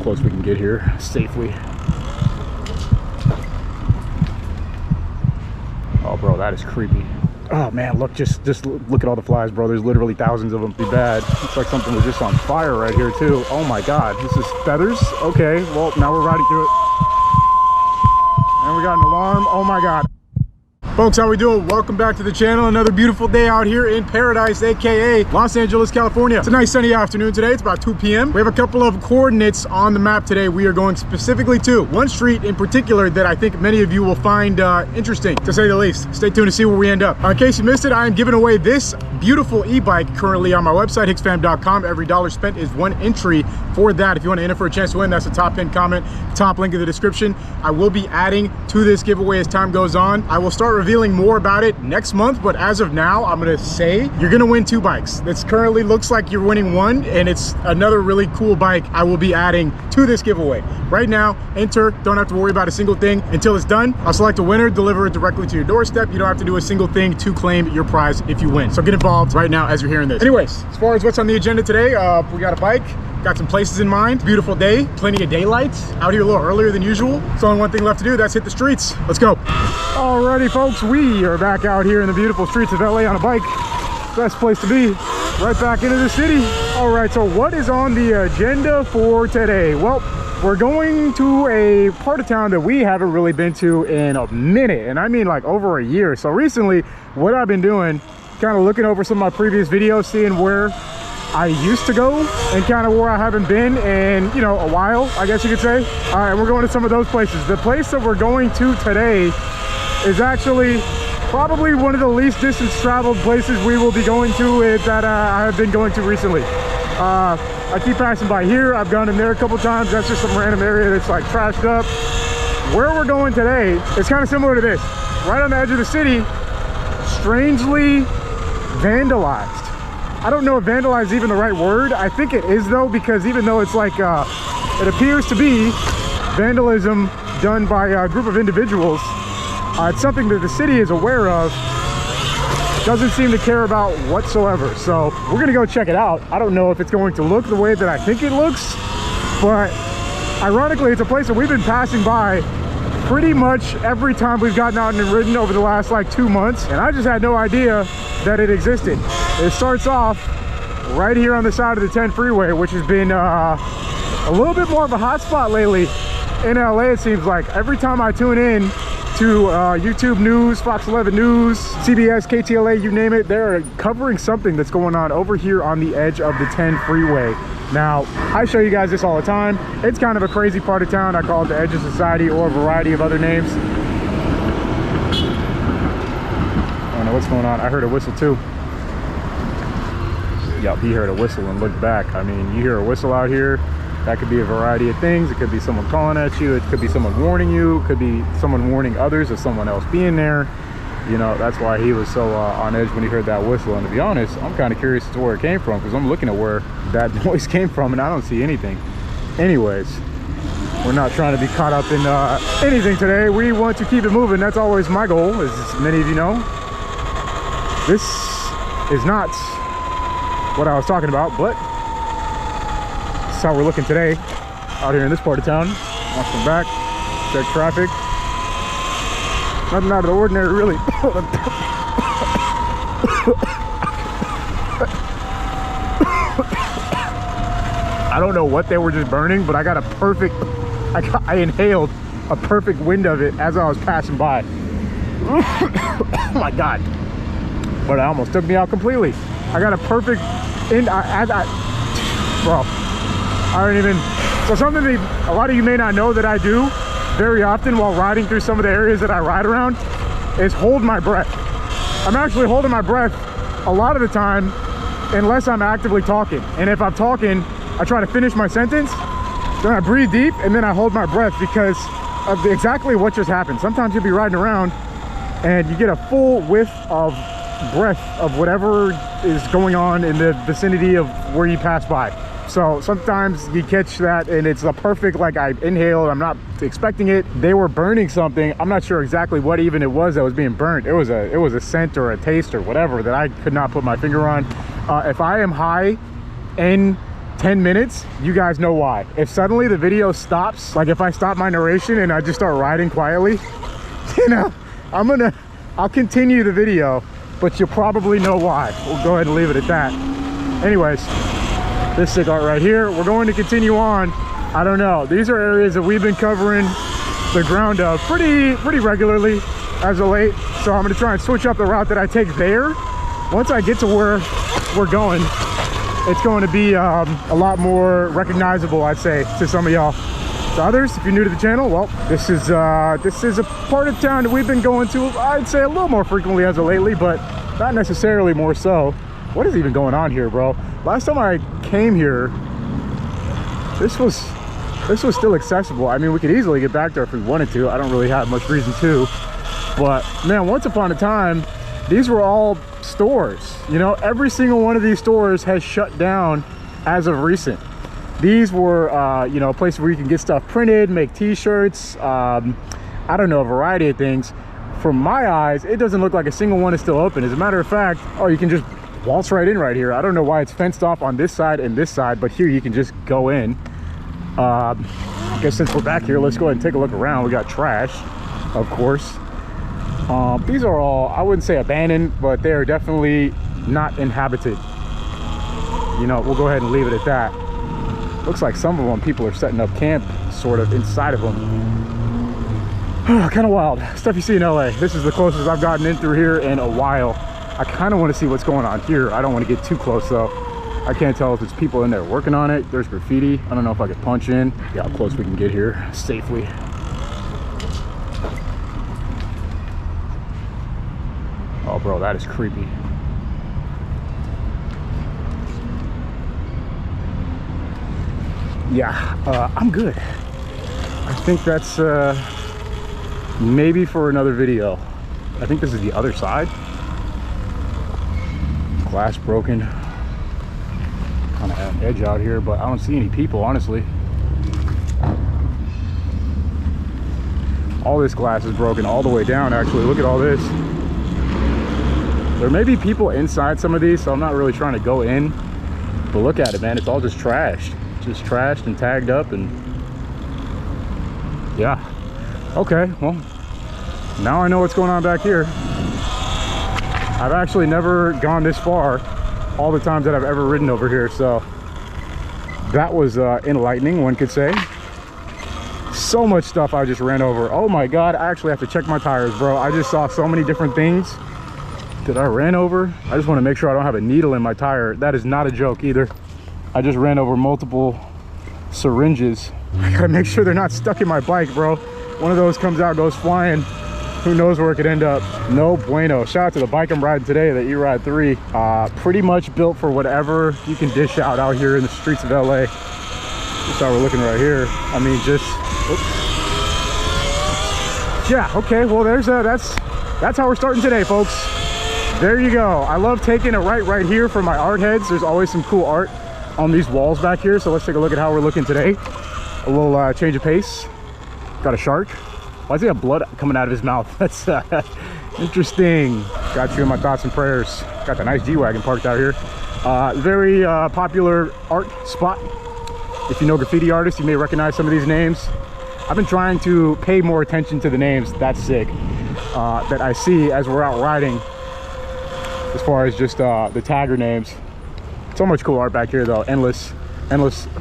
close we can get here safely. Oh, bro, that is creepy. Oh man, look, just look at all the flies, bro. There's literally thousands of them. Be bad. Looks like something was just on fire right here too. Oh my god, this is feathers. Okay, well, now we're riding through it. And we got an alarm. Oh my god. Folks, how we doing? Welcome back to the channel. Another beautiful day out here in paradise, aka Los Angeles, California. It's a nice sunny afternoon today. It's about 2 p.m. We have a couple of coordinates on the map today. We are going specifically to one street in particular that I think many of you will find interesting, to say the least. Stay tuned to see where we end up. In case you missed it, I am giving away this beautiful e-bike currently on my website, hicksfam.com. Every dollar spent is one entry for that. If you want to enter for a chance to win, that's the top pinned comment, top link in the description. I will be adding to this giveaway as time goes on. I will start revealing more about it next month, but as of now, I'm gonna say you're gonna win 2 bikes. This currently looks like you're winning 1, and it's another really cool bike I will be adding to this giveaway. Right now, enter, don't have to worry about a single thing until it's done. I'll select a winner, deliver it directly to your doorstep. You don't have to do a single thing to claim your prize if you win. So get involved right now as you're hearing this. Anyways, as far as what's on the agenda today, we got a bike. Got some places in mind. Beautiful day, plenty of daylight. Out here a little earlier than usual. There's only one thing left to do, that's hit the streets. Let's go. Alrighty folks, we are back out here in the beautiful streets of LA on a bike. Best place to be, right back into the city. Alright, so what is on the agenda for today? Well, we're going to a part of town that we haven't really been to in a minute, and I mean like over a year. So recently, what I've been doing, kind of looking over some of my previous videos, seeing where I used to go and kind of where I haven't been in, you know, a while, I guess you could say. All right, we're going to some of those places. The place that we're going to today is actually probably one of the least distance traveled places we will be going to that I have been going to recently. I keep passing by here. I've gone in there a couple times. That's just some random area that's like trashed up. Where we're going today is kind of similar to this. Right on the edge of the city, strangely vandalized. I don't know if vandalize is even the right word. I think it is though, because even though it's like, it appears to be vandalism done by a group of individuals, it's something that the city is aware of, doesn't seem to care about whatsoever. So we're gonna go check it out. I don't know if it's going to look the way that I think it looks, but ironically, it's a place that we've been passing by pretty much every time we've gotten out and ridden over the last like 2 months, and I just had no idea that it existed. It starts off right here on the side of the 10 freeway, which has been a little bit more of a hot spot lately in LA. It seems like every time I tune in to YouTube News, Fox 11 News, CBS, KTLA, you name it, they're covering something that's going on over here on the edge of the 10 freeway. Now, I show you guys this all the time. It's kind of a crazy part of town. I call it the edge of society, or a variety of other names. I don't know what's going on. I heard a whistle too. Yep, he heard a whistle and looked back. I mean, you hear a whistle out here, that could be a variety of things. It could be someone calling at you. It could be someone warning you. It could be someone warning others of someone else being there. You know, that's why he was so on edge when he heard that whistle. And to be honest, I'm kind of curious as to where it came from, because I'm looking at where that noise came from and I don't see anything. Anyways, we're not trying to be caught up in anything today. We want to keep it moving. That's always my goal, as many of you know. This is not what I was talking about, but that's how we're looking today out here in this part of town. Watch them back, check traffic. Nothing out of the ordinary, really. I don't know what they were just burning, but I got a perfect, I inhaled a perfect wind of it as I was passing by. Oh my God. But it almost took me out completely. I got a perfect, bro, I don't even, so something that a lot of you may not know that I do very often while riding through some of the areas that I ride around is hold my breath. I'm actually holding my breath a lot of the time unless I'm actively talking. And if I'm talking, I try to finish my sentence, then I breathe deep, and then I hold my breath because of exactly what just happened. Sometimes you'll be riding around and you get a full whiff of breath of whatever is going on in the vicinity of where you pass by. So sometimes you catch that and it's the perfect, like I inhaled, I'm not expecting it. They were burning something. I'm not sure exactly what even it was that was being burnt. It was a scent or a taste or whatever that I could not put my finger on. If I am high and 10 minutes, you guys know why. If suddenly the video stops, like if I stop my narration and I just start riding quietly, you know, I'll continue the video, but you'll probably know why. We'll go ahead and leave it at that. Anyways, this cigar right here, we're going to continue on. I don't know, these are areas that we've been covering the ground of pretty regularly as of late. So I'm gonna try and switch up the route that I take there. Once I get to where we're going, it's going to be a lot more recognizable, I'd say, to some of y'all. To others, if you're new to the channel, well, this is a part of town that we've been going to, I'd say, a little more frequently as of lately, but not necessarily more so. What is even going on here, bro? Last time I came here, this was still accessible. I mean, we could easily get back there if we wanted to. I don't really have much reason to, but man, once upon a time, these were all stores. You know, every single one of these stores has shut down as of recent. These were, you know, places where you can get stuff printed, make t-shirts, I don't know, a variety of things. From my eyes, it doesn't look like a single one is still open. As a matter of fact, oh, you can just waltz right in right here. I don't know why it's fenced off on this side and this side, but here you can just go in. I guess since we're back here, let's go ahead and take a look around. We got trash, of course. These are all, I wouldn't say abandoned, but they are definitely not inhabited. You know, we'll go ahead and leave it at that. Looks like some of them people are setting up camp sort of inside of them. Kind of wild stuff you see in LA. This is the closest I've gotten in through here in a while. I kind of want to see what's going on here. I don't want to get too close though. I can't tell if it's people in there working on it. There's graffiti. I don't know if I could punch in. Yeah, how close we can get here safely. Oh bro, that is creepy. Yeah, I'm good. I think that's maybe for another video. I think this is the other side. Glass broken. Kind of at an edge out here, but I don't see any people, honestly. All this glass is broken all the way down, actually. Look at all this. There may be people inside some of these, so I'm not really trying to go in. But look at it, man. It's all just trashed. Just trashed and tagged up, and yeah. Okay, well, now I know what's going on back here. I've actually never gone this far all the times that I've ever ridden over here, so that was enlightening, one could say. So much stuff I just ran over. Oh my god, I actually have to check my tires, bro. I just saw so many different things that I ran over. I just want to make sure I don't have a needle in my tire. That is not a joke either. I just ran over multiple syringes. I gotta make sure they're not stuck in my bike, bro. One of those comes out, goes flying. Who knows where it could end up. No bueno. Shout out to the bike I'm riding today, the E-Ride 3. Pretty much built for whatever you can dish out here in the streets of LA. That's how we're looking right here. I mean, just, oops. Yeah, okay, well that's how we're starting today, folks. There you go. I love taking it right here for my art heads. There's always some cool art on these walls back here, so let's take a look at how we're looking today. A little change of pace. Got a shark. Why does he have blood coming out of his mouth? That's interesting. Got you in my thoughts and prayers. Got the nice G-Wagon parked out here. Very popular art spot. If you know graffiti artists, you may recognize some of these names. I've been trying to pay more attention to the names, that's sick, that I see as we're out riding, as far as just the tagger names. So much cool art back here though. Endless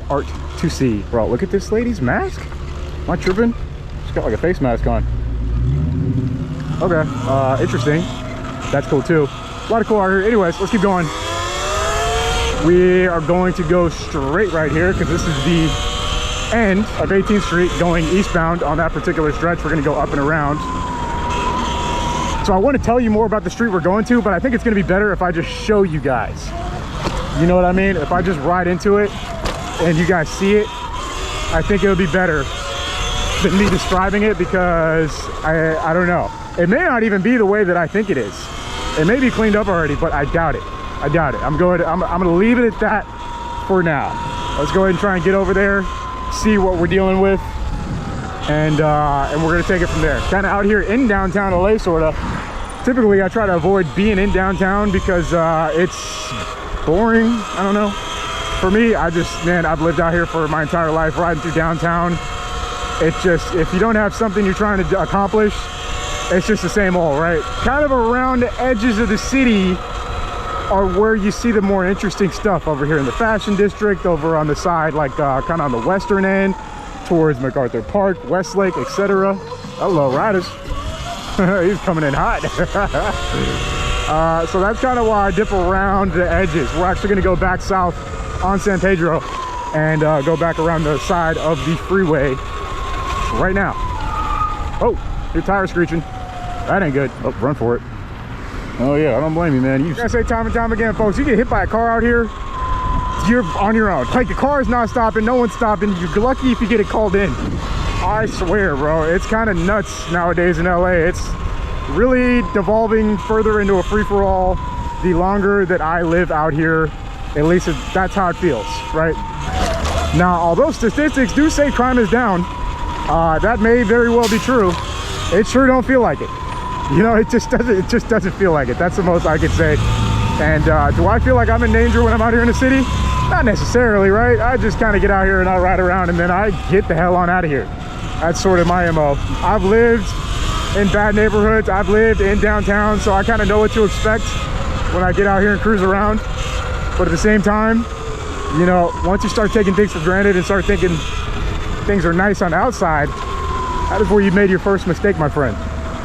art to see. Bro, look at this lady's mask. Am I tripping? She's got like a face mask on. Okay, interesting. That's cool too. A lot of cool art here. Anyways, let's keep going. We are going to go straight right here because this is the end of 18th Street going eastbound on that particular stretch. We're gonna go up and around. So I want to tell you more about the street we're going to, but I think it's gonna be better if I just show you guys. You know what I mean? If I just ride into it and you guys see it, I think it would be better than me describing it, because I don't know. It may not even be the way that I think it is. It may be cleaned up already, but I doubt it. I doubt it. I'm gonna leave it at that for now. Let's go ahead and try and get over there, see what we're dealing with, and we're gonna take it from there. Kind of out here in downtown LA, sort of. Typically, I try to avoid being in downtown because it's boring. I don't know. for me, man, I've lived out here for my entire life, riding through downtown. It's just, if you don't have something you're trying to accomplish, it's just the same old, right? Kind of around the edges of the city are where you see the more interesting stuff, over here in the fashion district, over on the side, like kind of on the western end, towards MacArthur Park, Westlake, etc. Hello, riders. He's coming in hot. So that's kind of why I dip around the edges. We're actually going to go back south on San Pedro and go back around the side of the freeway right now. Oh, your tire's screeching. That ain't good. Oh, run for it. Oh yeah, I don't blame you, man. I say time and time again, folks, you get hit by a car out here, you're on your own. Like, the car is not stopping, no one's stopping. You're lucky if you get it called in. I swear, bro, it's kind of nuts nowadays in LA. It's really devolving further into a free-for-all the longer that I live out here. At least that's how it feels, right? Now, although statistics do say crime is down, that may very well be true. It sure don't feel like it. You know, it just doesn't feel like it. That's the most I could say. And do I feel like I'm in danger when I'm out here in the city? Not necessarily, right? I just kind of get out here and I ride around and then I get the hell on out of here. That's sort of my MO. I've lived in bad neighborhoods. I've lived in downtown, so I kind of know what to expect when I get out here and cruise around. But at the same time, you know, once you start taking things for granted and start thinking things are nice on the outside, that is where you made your first mistake, my friend.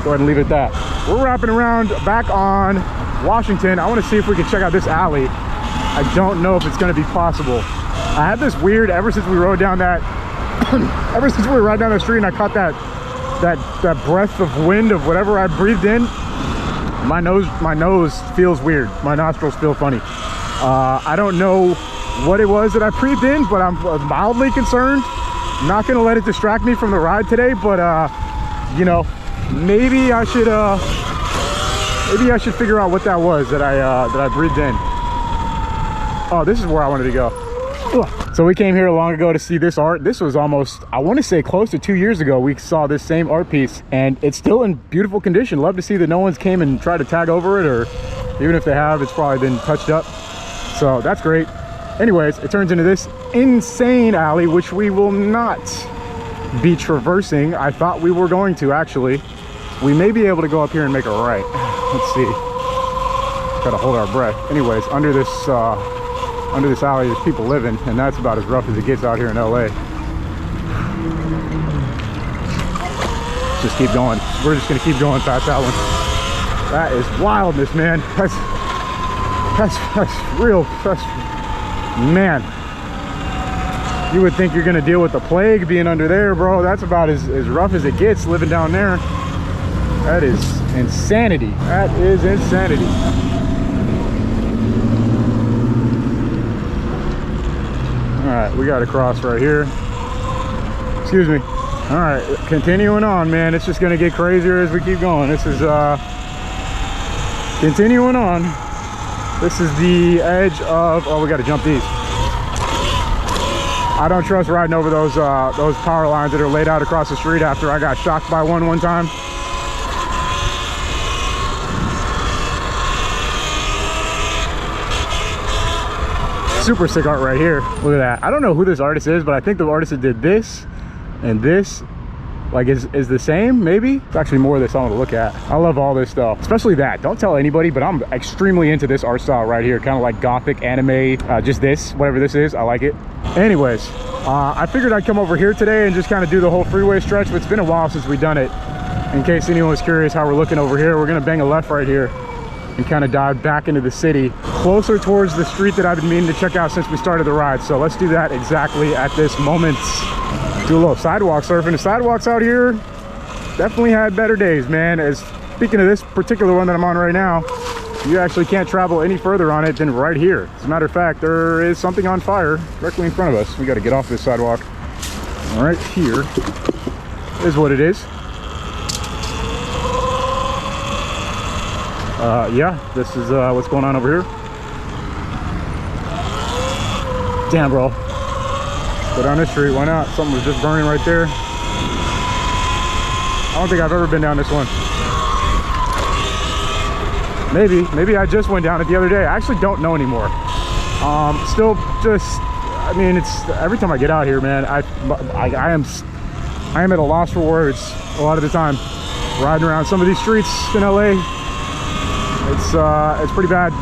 Go ahead and leave it at that. We're wrapping around back on Washington. I want to see if we can check out this alley. I don't know if it's going to be possible. I had this weird, ever since we rode down that ever since we were riding down the street and I caught that breath of wind of whatever I breathed in, my nose feels weird. My nostrils feel funny. I don't know what it was that I breathed in, but I'm mildly concerned. I'm not gonna let it distract me from the ride today, but you know, maybe I should figure out what that was that I breathed in. Oh, this is where I wanted to go. Ugh. So we came here long ago to see this art. This was almost, I want to say, close to 2 years ago. We saw this same art piece and it's still in beautiful condition. Love to see that no one's came and tried to tag over it, or even if they have, it's probably been touched up. So that's great. Anyways, it turns into this insane alley, which we will not be traversing. I thought we were going to, actually. We may be able to go up here and make a right. Let's see. Gotta hold our breath. Anyways, under this alley, there's people living, and that's about as rough as it gets out here in LA. Just keep going. We're just gonna keep going past that one. That is wildness, man. That's real. Man, you would think you're gonna deal with the plague being under there, bro. That's about as rough as it gets living down there. That is insanity. That is insanity. All right, we got to cross right here. Excuse me. All right, continuing on, man. It's just gonna get crazier as we keep going. This is continuing on. This is the edge of, oh, we got to jump these. I don't trust riding over those power lines that are laid out across the street after I got shocked by one time. Super sick art right here. Look at that. I don't know who this artist is, but I think the artist that did this and this like is the same, maybe. It's actually more of this I want to look at. I love all this stuff, especially that. Don't tell anybody, but I'm extremely into this art style right here, kind of like gothic anime. Just this, whatever this is, I like it. Anyways, I figured I'd come over here today and just kind of do the whole freeway stretch, but it's been a while since we've done it. In case anyone was curious how we're looking over here, we're gonna bang a left right here and kind of dive back into the city, closer towards the street that I've been meaning to check out since we started the ride. So let's do that exactly at this moment. Do a little sidewalk surfing. The sidewalks out here definitely had better days, man. As speaking of this particular one that I'm on right now, you actually can't travel any further on it than right here. As a matter of fact, there is something on fire directly in front of us. We got to get off this sidewalk. Right here is what it is. Yeah, this is what's going on over here. Damn, bro. Go down this street, why not? Something was just burning right there. I don't think I've ever been down this one. Maybe I just went down it the other day. I actually don't know anymore. Still just, I mean, it's every time I get out here, man, I am at a loss for words a lot of the time. Riding around some of these streets in LA, it's pretty bad.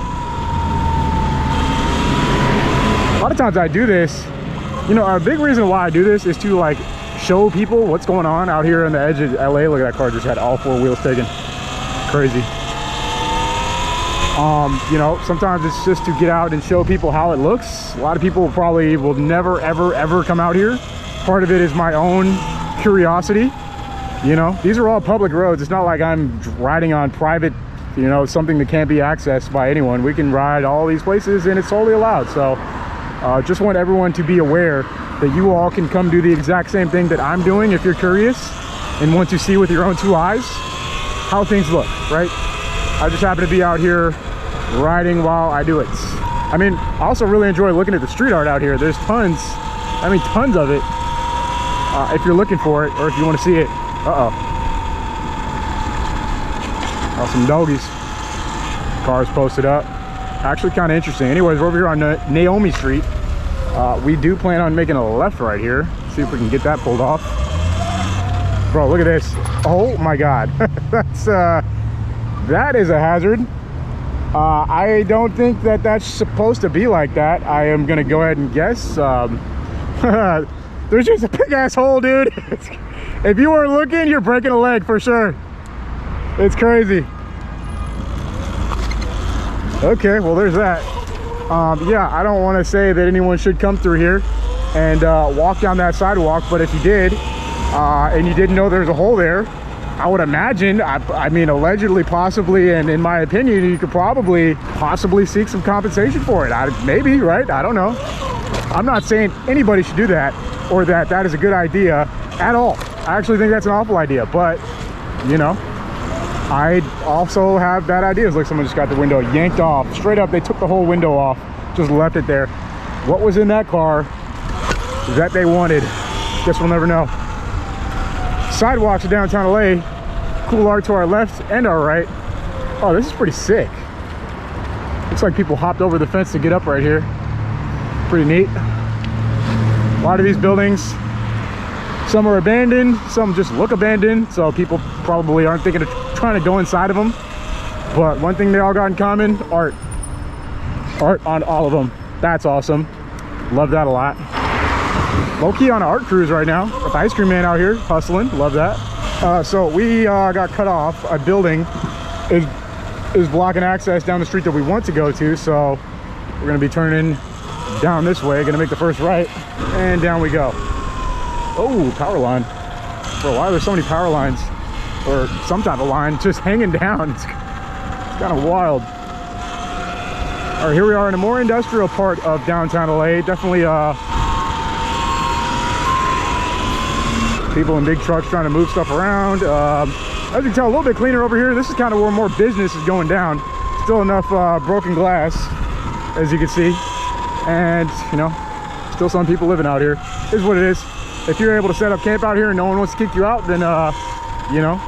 A lot of times I do this, you know, a big reason why I do this is to like show people what's going on out here on the edge of LA. Look at that car, just had all 4 wheels taken. Crazy. You know, sometimes it's just to get out and show people how it looks. A lot of people probably will never ever come out here. Part of it is my own curiosity. You know, these are all public roads. It's not like I'm riding on private, you know, something that can't be accessed by anyone. We can ride all these places and it's totally allowed. So just want everyone to be aware that you all can come do the exact same thing that I'm doing if you're curious and want to see with your own 2 eyes how things look, right? I just happen to be out here riding while I do it. I mean, I also really enjoy looking at the street art out here. There's tons, I mean tons of it, if you're looking for it or if you want to see it. Uh-oh. Oh, some doggies. Cars posted up. Actually kind of interesting. Anyways, we're over here on Naomi Street. We do plan on making a left right here. See if we can get that pulled off. Bro, look at this. Oh my God. That is a hazard. I don't think that that's supposed to be like that. I am gonna go ahead and guess. There's just a big ass hole, dude. If you weren't looking, you're breaking a leg for sure. It's crazy. Okay, well there's that. Yeah, I don't want to say that anyone should come through here and walk down that sidewalk, but if you did and you didn't know there's a hole there, I would imagine, I mean allegedly, possibly, and in my opinion, you could possibly seek some compensation for it. Maybe, right? I don't know. I'm not saying anybody should do that or that that is a good idea at all. I actually think that's an awful idea, but you know, I also have bad ideas. Like someone just got the window yanked off. Straight up, they took the whole window off, just left it there. What was in that car that they wanted? Guess we'll never know. Sidewalks of downtown LA. Cool art to our left and our right. Oh, this is pretty sick. Looks like people hopped over the fence to get up right here. Pretty neat. A lot of these buildings, some are abandoned, some just look abandoned, so people probably aren't thinking of trying to go inside of them. But one thing they all got in common, art. Art on all of them. That's awesome. Love that a lot. Low-key on an art cruise right now with the ice cream man out here hustling. Love that. So we got cut off. A building is blocking access down the street that we want to go to, so we're gonna be turning down this way, gonna make the first right, and down we go. Oh, power line. For a while there's so many power lines or some type of line just hanging down. It's kind of wild. All right, here we are in a more industrial part of downtown LA. Definitely people in big trucks trying to move stuff around. As you can tell, a little bit cleaner over here. This is kind of where more business is going down. Still enough broken glass, as you can see, and you know, still some people living out here. Is what it is. If you're able to set up camp out here and no one wants to kick you out, then you know,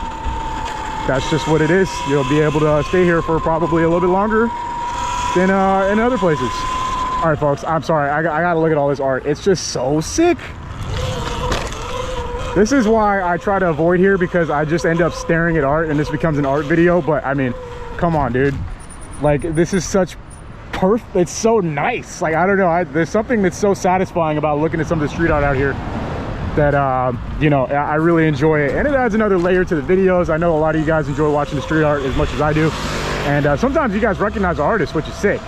that's just what it is. You'll be able to stay here for probably a little bit longer than in other places. All right, folks, I'm sorry. I gotta look at all this art. It's just so sick. This is why I try to avoid here, because I just end up staring at art and this becomes an art video. But I mean, come on, dude. Like, this is such perfect. It's so nice. Like, I don't know. There's something that's so satisfying about looking at some of the street art out here that, you know, I really enjoy it. And it adds another layer to the videos. I know a lot of you guys enjoy watching the street art as much as I do. And sometimes you guys recognize the artist, which is sick.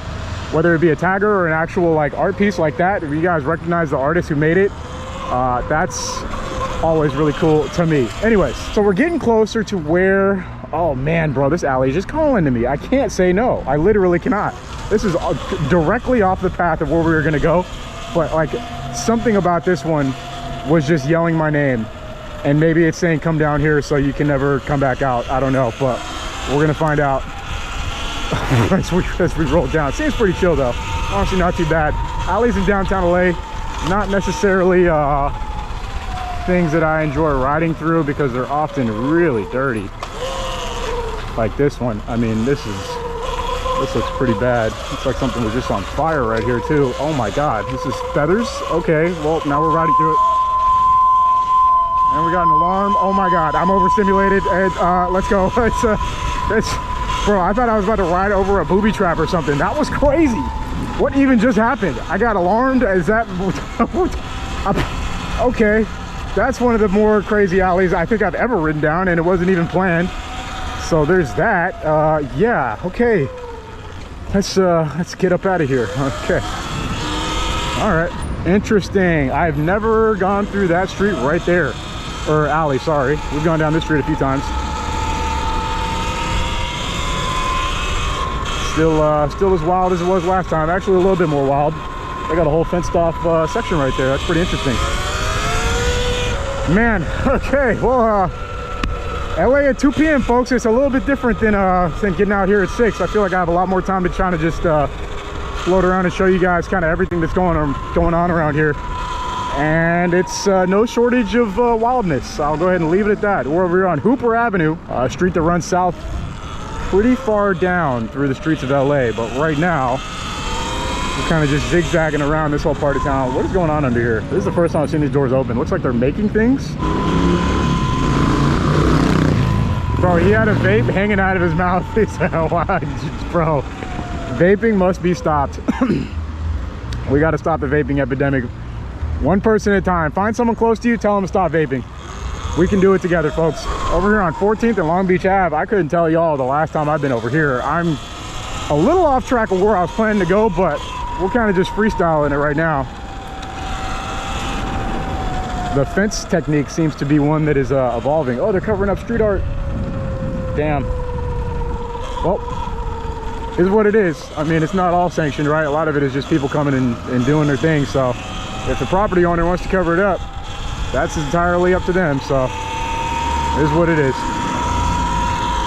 Whether it be a tagger or an actual like art piece like that, if you guys recognize the artist who made it, that's always really cool to me. Anyways, so we're getting closer to where, oh man, bro, this alley is just calling to me. I can't say no. I literally cannot. This is directly off the path of where we were gonna go, but like something about this one was just yelling my name, and maybe it's saying come down here so you can never come back out. I don't know, but we're gonna find out as we roll down. Seems pretty chill though. Honestly, not too bad. Alleys in downtown LA, not necessarily things that I enjoy riding through because they're often really dirty. Like this one. I mean, this is This looks pretty bad. Looks like something was just on fire right here too. Oh my god, this is feathers. Okay, well now we're riding through it. And we got an alarm. Oh my god, I'm overstimulated. And let's go. It's bro, I thought I was about to ride over a booby trap or something. That was crazy. What even just happened? I got alarmed. Is that okay? That's one of the more crazy alleys I think I've ever ridden down, and it wasn't even planned. So there's that. Yeah, okay. Let's get up out of here. Okay. All right. Interesting. I've never gone through that street right there, or alley. Sorry, we've gone down this street a few times. Still as wild as it was last time. Actually, a little bit more wild. They got a whole fenced off section right there. That's pretty interesting. Man, okay. Well, LA at 2 p.m. folks. It's a little bit different than getting out here at 6. I feel like I have a lot more time to try to just float around and show you guys kind of everything that's going on around here. And it's no shortage of wildness. I'll go ahead and leave it at that. We're over here on Hooper Avenue, a street that runs south pretty far down through the streets of LA, but right now we're kind of just zigzagging around this whole part of town. What is going on under here? This is the first time I've seen these doors open. Looks like they're making things. Bro, he had a vape hanging out of his mouth. He said, wow, bro, vaping must be stopped. We got to stop the vaping epidemic. One person at a time. Find someone close to you, tell them to stop vaping. We can do it together, folks. Over here on 14th and Long Beach Ave, I couldn't tell y'all the last time I've been over here. I'm a little off track of where I was planning to go, but we're kind of just freestyling it right now. The fence technique seems to be one that is evolving. Oh, they're covering up street art. Damn. Well, is what it is. I mean, it's not all sanctioned, right? A lot of it is just people coming and doing their thing. So if the property owner wants to cover it up, that's entirely up to them. So it is what it is.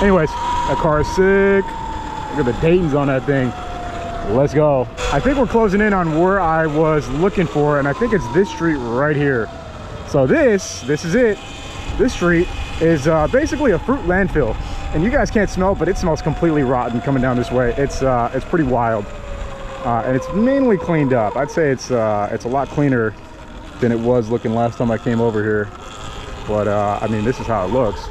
Anyways, that car is sick. Look at the Dayton's on that thing. Let's go. I think we're closing in on where I was looking for, and I think it's this street right here. So this is it. This street is basically a fruit landfill, and you guys can't smell it, but it smells completely rotten coming down this way. It's pretty wild, and it's mainly cleaned up. I'd say it's a lot cleaner than it was looking last time I came over here. But I mean, this is how it looks.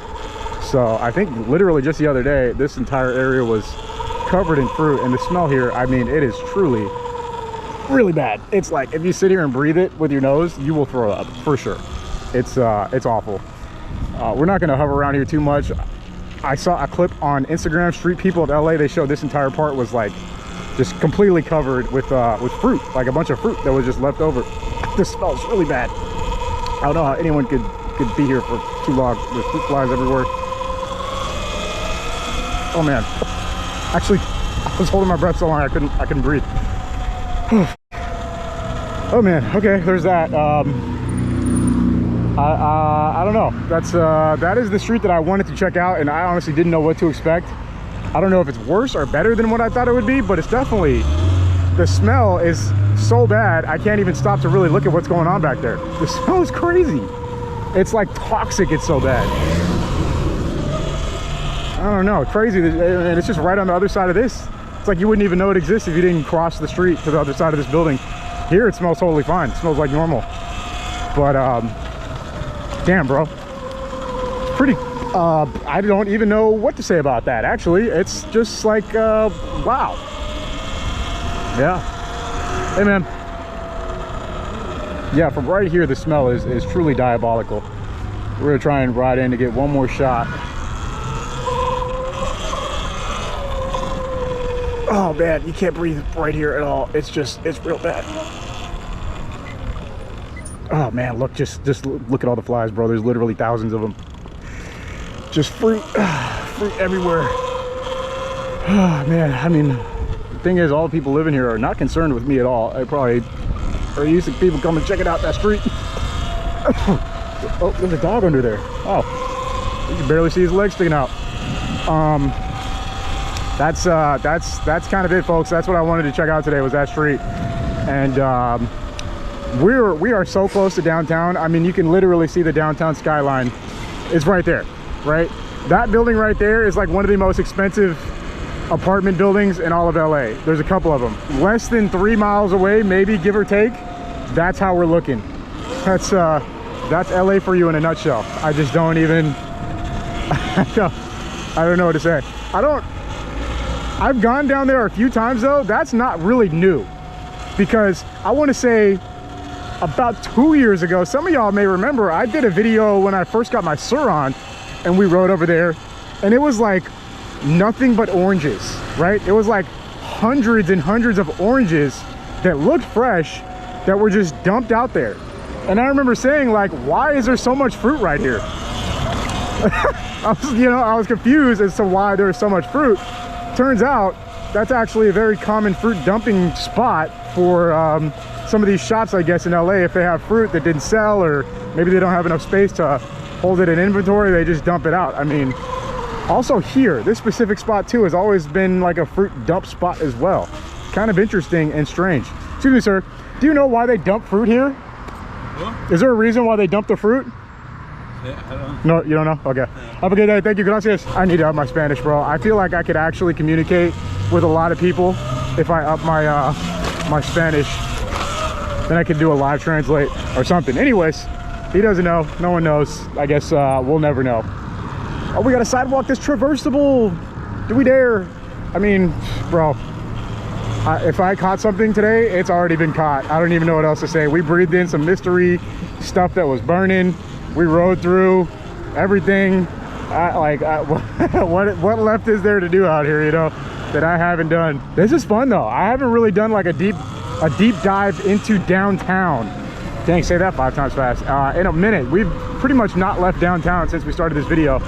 So I think literally just the other day, this entire area was covered in fruit, and the smell here, I mean, it is truly really bad. It's like if you sit here and breathe it with your nose, you will throw up for sure. It's awful. We're not going to hover around here too much. I saw a clip on Instagram, Street People of LA. They showed this entire part was like just completely covered with fruit, like a bunch of fruit that was just left over. This smells really bad. I don't know how anyone could be here for too long. There's fruit flies everywhere. Oh man, actually I was holding my breath so long I couldn't breathe. Oh man, okay, there's that. I don't know. That is the street that I wanted to check out, and I honestly didn't know what to expect. I don't know if it's worse or better than what I thought it would be, but it's definitely, the smell is so bad I can't even stop to really look at what's going on back there. The smell is crazy. It's like toxic, it's so bad. I don't know, crazy. And it's just right on the other side of this. It's like you wouldn't even know it exists if you didn't cross the street to the other side of this building. Here it smells totally fine. It smells like normal. But damn, bro, it's pretty I don't even know what to say about that. Actually, it's just like wow. Yeah. Hey man, yeah, from right here the smell is truly diabolical. We're gonna try and ride in to get one more shot. Oh man, you can't breathe right here at all. It's real bad. Oh man, look, just look at all the flies, bro. There's literally thousands of them. Just fruit everywhere. Oh man, I mean, the thing is, all the people living here are not concerned with me at all. I probably are used to people coming checking out that street. Oh, there's a dog under there. Oh, you can barely see his legs sticking out. That's kind of it, folks. That's what I wanted to check out today, was that street. And we are so close to downtown. I mean, you can literally see the downtown skyline. It's right there, right? That building right there is like one of the most expensive apartment buildings in all of LA. There's a couple of them. Less than 3 miles away, maybe, give or take. That's how we're looking. That's LA for you in a nutshell. I just don't even, I don't know what to say. I've gone down there a few times though. That's not really new, because I want to say about 2 years ago, some of y'all may remember, I did a video when I first got my surron and we rode over there, and it was like nothing but oranges, right? It was like hundreds and hundreds of oranges that looked fresh that were just dumped out there. And I remember saying, like, why is there so much fruit right here? I was confused as to why there's so much fruit. Turns out that's actually a very common fruit dumping spot for some of these shops, I guess, in LA. If they have fruit that didn't sell, or maybe they don't have enough space to hold it in inventory, they just dump it out. I mean, also here, this specific spot too has always been like a fruit dump spot as well. Kind of interesting and strange. Excuse me, sir. Do you know why they dump fruit here? What? Is there a reason why they dump the fruit? Yeah, I don't know. No, you don't know? Okay. Have a good day. Thank you. Gracias. I need to up my Spanish, bro. I feel like I could actually communicate with a lot of people if I up my my Spanish. Then I could do a live translate or something. Anyways, he doesn't know. No one knows. I guess we'll never know. Oh, we got a sidewalk that's traversable. Do we dare? I mean, bro, if I caught something today, it's already been caught. I don't even know what else to say. We breathed in some mystery stuff that was burning. We rode through everything. What left is there to do out here, you know, that I haven't done? This is fun though. I haven't really done like a deep dive into downtown. Dang, say that 5 times fast. In a minute. We've pretty much not left downtown since we started this video.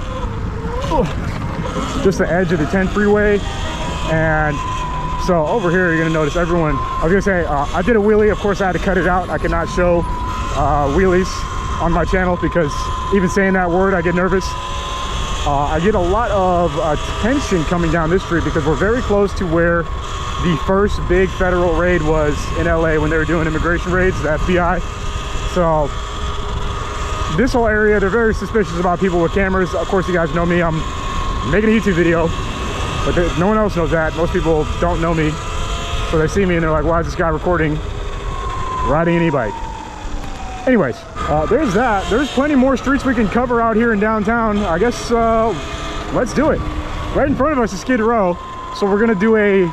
Just the edge of the 10 freeway. And so over here, you're gonna notice everyone. I was gonna say, I did a wheelie. Of course, I had to cut it out. I cannot show wheelies on my channel, because even saying that word, I get nervous. I get a lot of attention coming down this street because we're very close to where the first big federal raid was in LA when they were doing immigration raids, the FBI. So this whole area, they're very suspicious about people with cameras. Of course, you guys know me. I'm making a YouTube video, but no one else knows that. Most people don't know me. So they see me and they're like, why is this guy recording riding an e-bike? Anyways, there's that. There's plenty more streets we can cover out here in downtown. I guess let's do it. Right in front of us is Skid Row, so we're gonna do a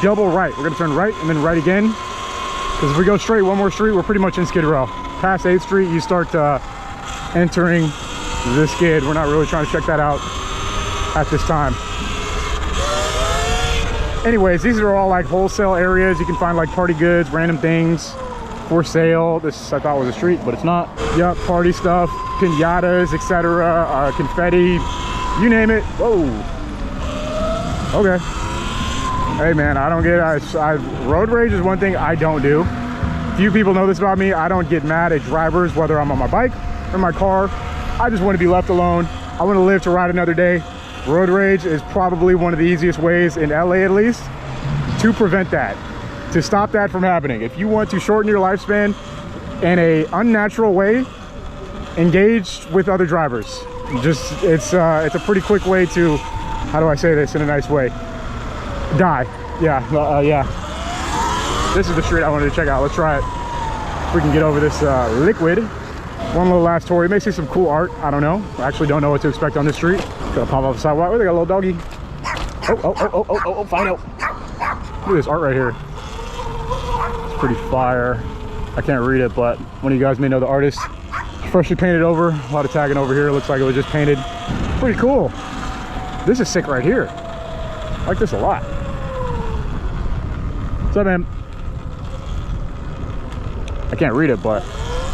double right. We're gonna turn right and then right again, because if we go straight one more street, we're pretty much in Skid Row. Past 8th Street, you start entering the Skid. We're not really trying to check that out at this time. Anyways, these are all like wholesale areas. You can find like party goods, random things for sale. This I thought was a street, but it's not. Yep, party stuff, pinatas, etc., confetti, you name it. Whoa. Okay. Hey man, I don't get road rage is one thing I don't do. Few people know this about me. I don't get mad at drivers, whether I'm on my bike or my car. I just want to be left alone. I want to live to ride another day. Road rage is probably one of the easiest ways, in LA at least, to prevent that, to stop that from happening. If you want to shorten your lifespan in a unnatural way, engage with other drivers. It's a pretty quick way to, how do I say this in a nice way? Die. Yeah. This is the street I wanted to check out. Let's try it. If we can get over this liquid. One little last tour. You may see some cool art. I don't know. I actually don't know what to expect on this street. Gonna pop off the sidewalk. Oh, they got a little doggy. Oh, find out. Look at this art right here. It's pretty fire. I can't read it, but one of you guys may know the artist. Freshly painted over. A lot of tagging over here. Looks like it was just painted. Pretty cool. This is sick right here. I like this a lot. What's up, man? I can't read it, but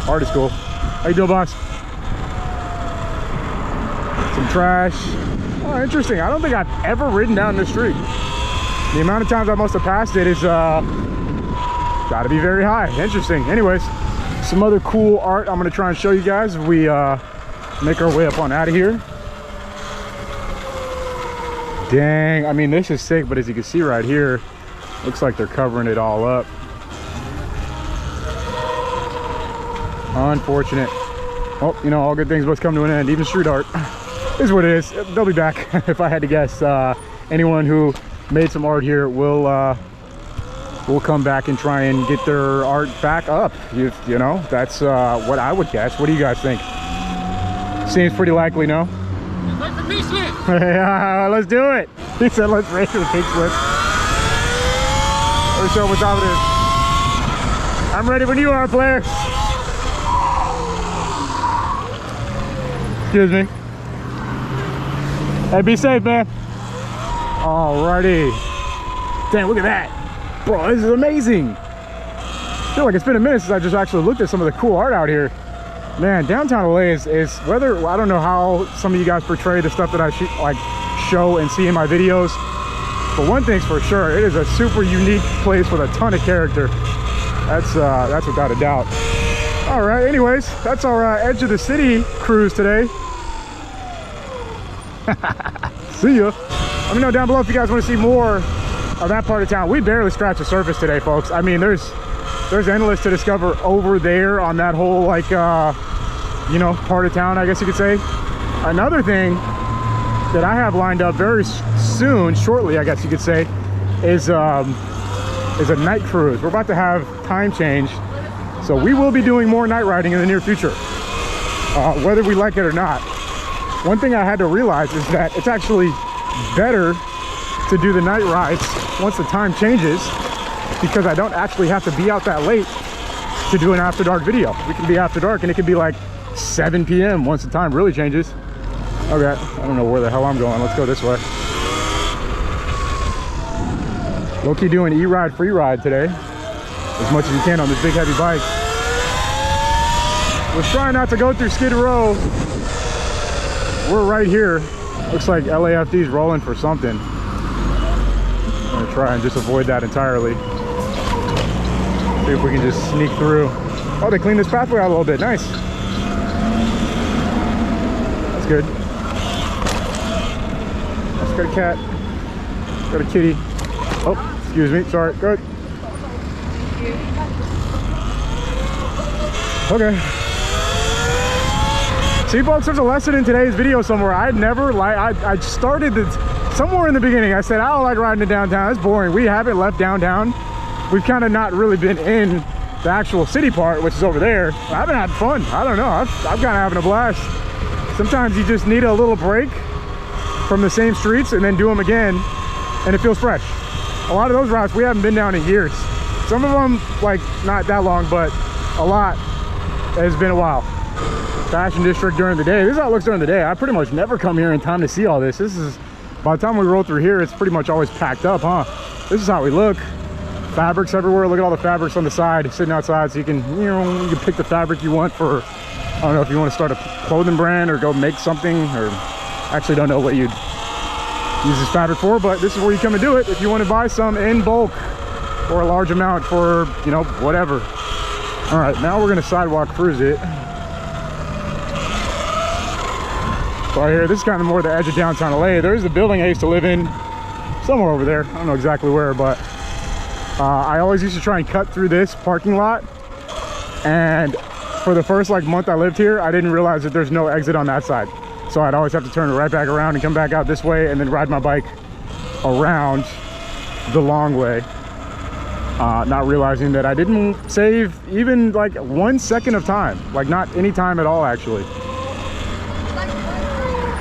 art is cool. How you doing, boss? Some trash. Oh, interesting. I don't think I've ever ridden down this street. The amount of times I must have passed it is gotta be very high. Interesting. Anyways, some other cool art I'm gonna try and show you guys as we make our way up on out of here. Dang, I mean, this is sick, but as you can see right here, looks like they're covering it all up. Unfortunate. Oh, you know, all good things must come to an end. Even street art is what it is. They'll be back. If I had to guess, anyone who made some art here. We'll come back and try and get their art back up. You know, that's what I would guess. What do you guys think? Seems pretty likely, no? Wait for me, slip. Yeah, let's do it. He said let's race to the pink slip. Let's show what time it is. I'm ready when you are, player. Excuse me. Hey, be safe, man. Alrighty. Damn, look at that. Bro, this is amazing. I feel like it's been a minute since I just actually looked at some of the cool art out here. Man, downtown LA is whether, I don't know how some of you guys portray the stuff that I show and see in my videos, but one thing's for sure, it is a super unique place with a ton of character. That's without a doubt. All right, anyways, that's our edge of the city cruise today. See ya. Let me know down below if you guys want to see more of that part of town. We barely scratched the surface today, folks. I mean, there's endless to discover over there on that whole, like, you know, part of town, I guess you could say. Another thing that I have lined up very soon, shortly, I guess you could say, is a night cruise. We're about to have time change, so we will be doing more night riding in the near future, whether we like it or not. One thing I had to realize is that it's actually better to do the night rides once the time changes, because I don't actually have to be out that late to do an after dark video. We can be after dark and it can be like 7 p.m. once the time really changes. Okay, I don't know where the hell I'm going. Let's go this way. Low-key doing e-ride, free ride today, as much as you can on this big heavy bike. We're trying not to go through Skid Row. We're right here. Looks like LAFD's rolling for something. I'm gonna try and just avoid that entirely. See if we can just sneak through. Oh, they cleaned this pathway out a little bit. Nice. That's good. Let's got a cat. Got a kitty. Oh, excuse me. Sorry. Good. Okay. See, folks, there's a lesson in today's video somewhere. I started somewhere in the beginning. I said, I don't like riding to downtown. It's boring. We haven't left downtown. We've kind of not really been in the actual city part, which is over there. I've been having fun. I don't know. I've kind of having a blast. Sometimes you just need a little break from the same streets and then do them again, and it feels fresh. A lot of those routes we haven't been down in years. Some of them, like, not that long, but a lot has been a while. Fashion district during the day. This is how it looks during the day. I pretty much never come here in time to see all this. This is, by the time we roll through here, it's pretty much always packed up, huh? This is how we look. Fabrics everywhere. Look at all the fabrics on the side, sitting outside, so you can, you know, you can pick the fabric you want for, I don't know if you want to start a clothing brand or go make something, or actually don't know what you'd use this fabric for, but this is where you come and do it if you want to buy some in bulk or a large amount for, you know, whatever. All right, now we're gonna sidewalk cruise it. Right here, this is kind of more the edge of downtown LA. There's the building I used to live in, somewhere over there. I don't know exactly where, but I always used to try and cut through this parking lot. And for the first like month I lived here, I didn't realize that there's no exit on that side. So I'd always have to turn right back around and come back out this way and then ride my bike around the long way. Not realizing that I didn't save even like 1 second of time. Like not any time at all, actually.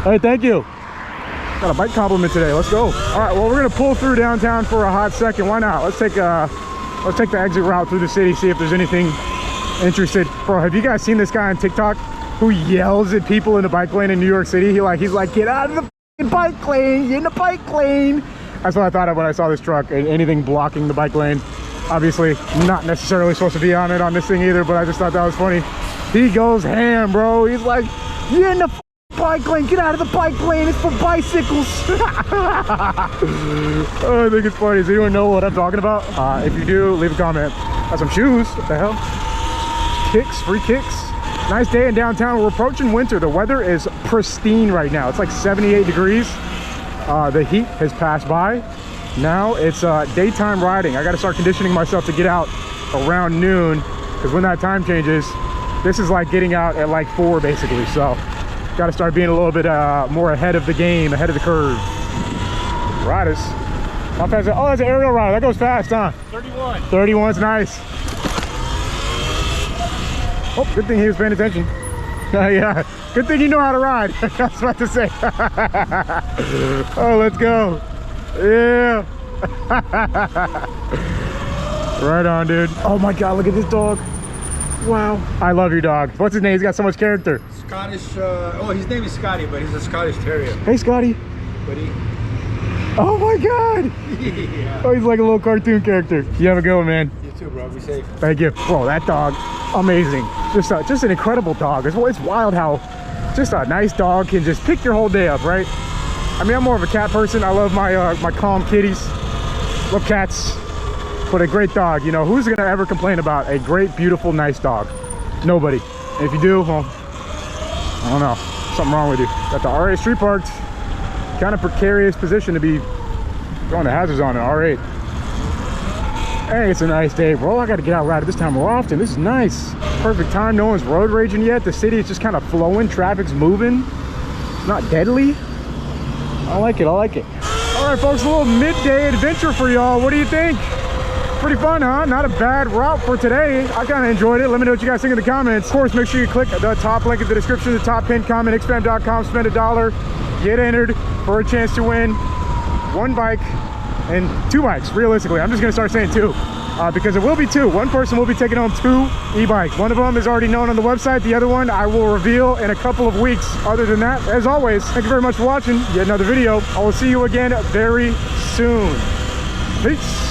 Hey, thank you. Got a bike compliment today. Let's go. All right, well, we're gonna pull through downtown for a hot second. Why not? Let's take the exit route through the city, see if there's anything interesting. Bro, have you guys seen this guy on TikTok who yells at people in the bike lane in New York City? He's like, get out of the bike lane, get in the bike lane. That's what I thought of when I saw this truck and anything blocking the bike lane. Obviously, not necessarily supposed to be on it on this thing either, but I just thought that was funny. He goes ham, bro. He's like, you're in the bike lane, get out of the bike lane, it's for bicycles. Oh, I think it's funny. Does anyone know what I'm talking about? If you do, leave a comment. Got some shoes. What the hell? Kicks, free kicks. Nice day in downtown. We're approaching winter. The weather is pristine right now. It's like 78 degrees. The heat has passed by. Now it's daytime riding. I got to start conditioning myself to get out around noon, because when that time changes, this is like getting out at like 4 basically. So got to start being a little bit more ahead of the game, ahead of the curve. Riders. How fast? Oh, that's an aerial ride. That goes fast, huh? 31. 31's nice. Oh, good thing he was paying attention. Yeah, good thing you know how to ride. I was about to say. Oh, let's go. Yeah. Right on, dude. Oh my God, look at this dog. Wow. I love your dog. What's his name? He's got so much character. Scottish, oh, his name is Scotty, but he's a Scottish Terrier. Hey, Scotty. Buddy. Oh my God. Yeah. Oh, he's like a little cartoon character. You have a good one, man. You too, bro. Be safe. Thank you. Whoa, that dog, amazing. Just an incredible dog. It's wild how just a nice dog can just pick your whole day up, right? I mean, I'm more of a cat person. I love my my calm kitties. Love cats. But a great dog, you know, who's gonna ever complain about a great, beautiful, nice dog? Nobody. And if you do, well, I don't know, something wrong with you. Got the R8 street parked. Kind of precarious position to be throwing the hazards on an R8. Hey, it's a nice day, bro. I gotta get out right at this time more often. This is nice. Perfect time. No one's road raging yet. The city is just kind of flowing. Traffic's moving. It's not deadly. I like it. I like it. All right, folks, a little midday adventure for y'all. What do you think? Pretty fun, huh? Not a bad route for today. I kind of enjoyed it. Let me know what you guys think in the comments. Of course, make sure you click the top link in the description, the top pinned comment, hicksfam.com, spend $1, get entered for a chance to win 1 bike and 2 bikes. Realistically, I'm just gonna start saying 2 because it will be 2. One person will be taking home 2 e-bikes. One of them is already known on the website. The other one I will reveal in a couple of weeks. Other than that, as always, thank you very much for watching yet another video. I will see you again very soon. Peace.